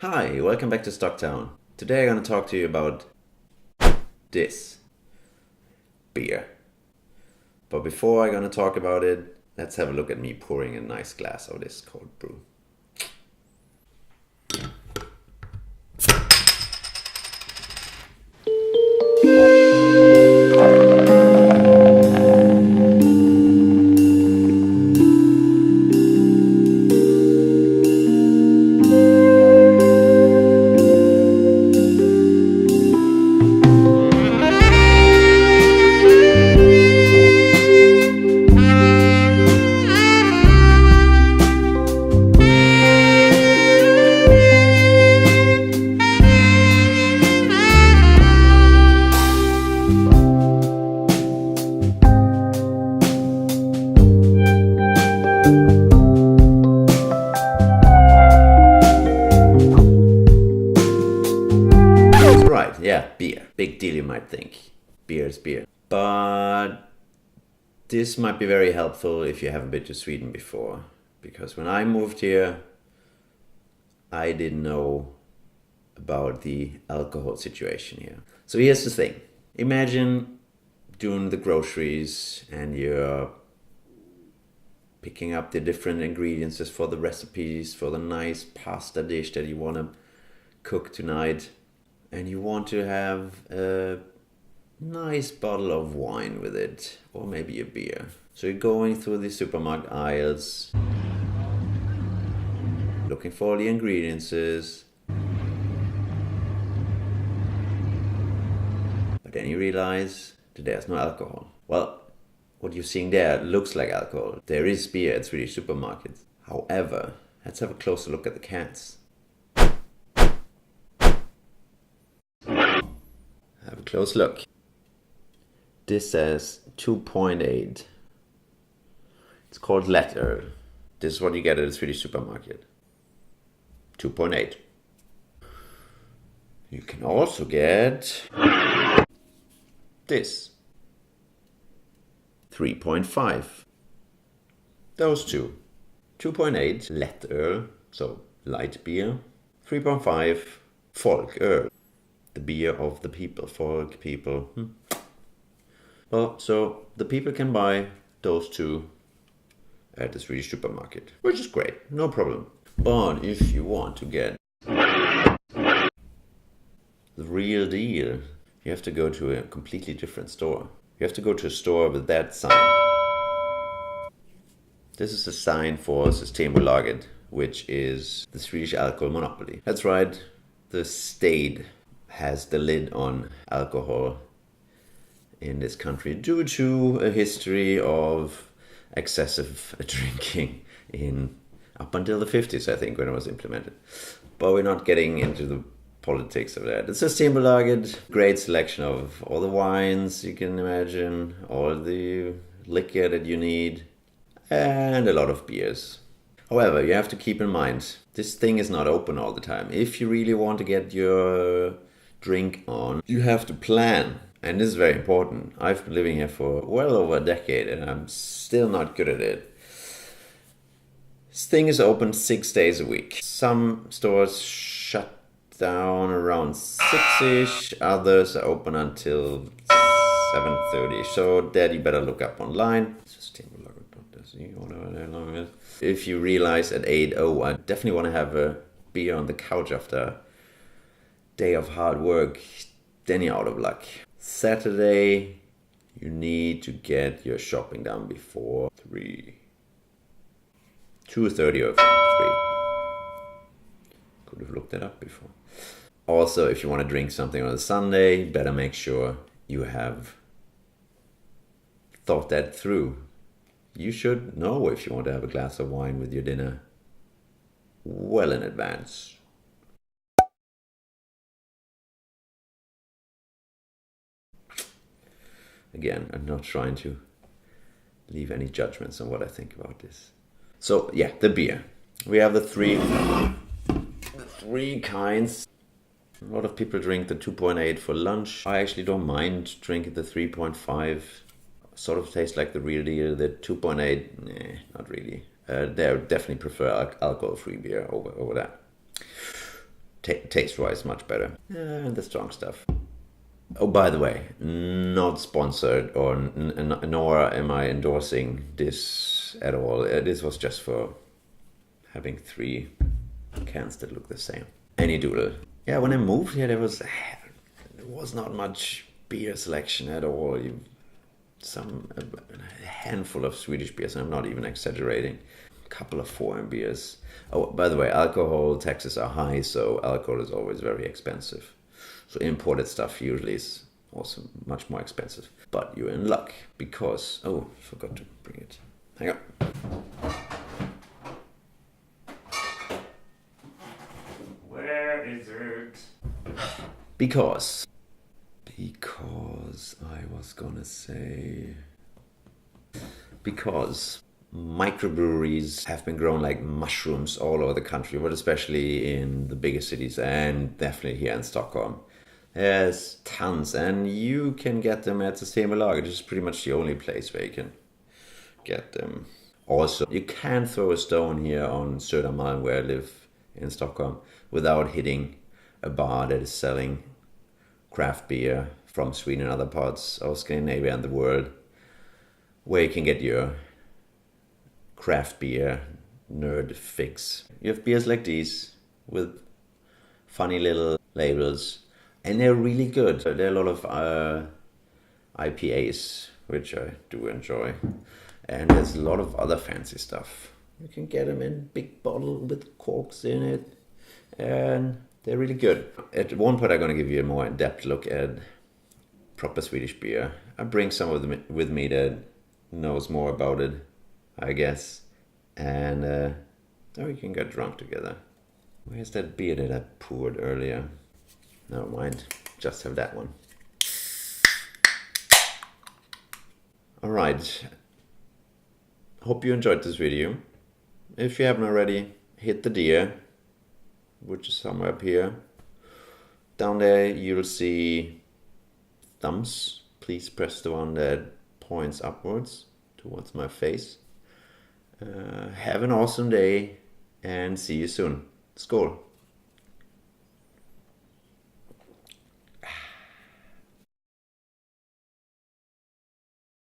Hi, welcome back to Stocktown. Today I'm going to talk to you about this beer. But before I'm going to talk about it, let's have a look at me pouring a nice glass of this cold brew. Right, yeah, beer. Big deal, you might think. Beer is beer. But this might be very helpful if you haven't been to Sweden before. Because when I moved here, I didn't know about the alcohol situation here. So here's the thing. Imagine doing the groceries and you're picking up the different ingredients for the recipes for the nice pasta dish that you want to cook tonight. And you want to have a nice bottle of wine with it, or maybe a beer. So you're going through the supermarket aisles, looking for the ingredients, but then you realize that there's no alcohol. Well, what you're seeing there looks like alcohol. There is beer at Swedish supermarkets. However, let's have a closer look at the cans. Have a close look. This says 2.8. It's called lättöl. This is what you get at a Swedish supermarket. 2.8. You can also get this. 3.5. Those two. 2.8 lättöl, so light beer. 3.5 folköl. The beer of the people, folk people. Well, so the people can buy those two at the Swedish supermarket, which is great, no problem. But if you want to get the real deal, you have to go to a completely different store. You have to go to a store with that sign. This is a sign for Systembolaget, which is the Swedish alcohol monopoly. That's right, the state has the lid on alcohol in this country due to a history of excessive drinking in up until the 50s, I think, when it was implemented. But we're not getting into the politics of that. It's a Systembolaget, great selection of all the wines you can imagine, all the liquor that you need, and a lot of beers. However, you have to keep in mind, this thing is not open all the time. If you really want to get your drink on, you have to plan, and this is very important. I've been living here for well over a decade and I'm still not good at it. This thing is open 6 days a week. Some stores shut down around 6ish, others are open until 7:30, so that you better look up online. If you realize at 8:00 I definitely want to have a beer on the couch after day of hard work, then you're out of luck. Saturday, you need to get your shopping done before 2:30 or 3. Could have looked that up before. Also, if you want to drink something on a Sunday, better make sure you have thought that through. You should know if you want to have a glass of wine with your dinner well in advance. Again, I'm not trying to leave any judgments on what I think about this. So yeah, the beer. We have the three kinds. A lot of people drink the 2.8 for lunch. I actually don't mind drinking the 3.5. Sort of tastes like the real deal. The 2.8, not really. They definitely prefer alcohol-free beer over that. taste-wise much better. And the strong stuff. Oh, by the way, not sponsored or nor am I endorsing this at all. This was just for having 3 cans that look the same. Any doodle. Yeah, when I moved here, there was not much beer selection at all. A handful of Swedish beers, and I'm not even exaggerating. A couple of foreign beers. Oh, by the way, alcohol taxes are high, so alcohol is always very expensive. So imported stuff usually is also much more expensive. But you're in luck because... Oh, forgot to bring it. Hang on. Where is it? Because I was gonna say... Because microbreweries have been grown like mushrooms all over the country, but especially in the bigger cities and definitely here in Stockholm. There's tons, and you can get them at Systembolaget, which is pretty much the only place where you can get them. Also, you can throw a stone here on Södermalm, where I live in Stockholm, without hitting a bar that is selling craft beer from Sweden and other parts of Scandinavia and the world, where you can get your craft beer nerd fix. You have beers like these with funny little labels, and they're really good. There are a lot of IPAs, which I do enjoy, and there's a lot of other fancy stuff. You can get them in big bottle with corks in it, and they're really good. At one point I'm going to give you a more in-depth look at proper Swedish beer. I bring some of them with me that knows more about it, I guess, and we can get drunk together. Where's that beer that I poured earlier? Never mind, just have that one. Alright, hope you enjoyed this video. If you haven't already, hit the deer, which is somewhere up here. Down there you'll see thumbs. Please press the one that points upwards towards my face. Have an awesome day and see you soon. Skål!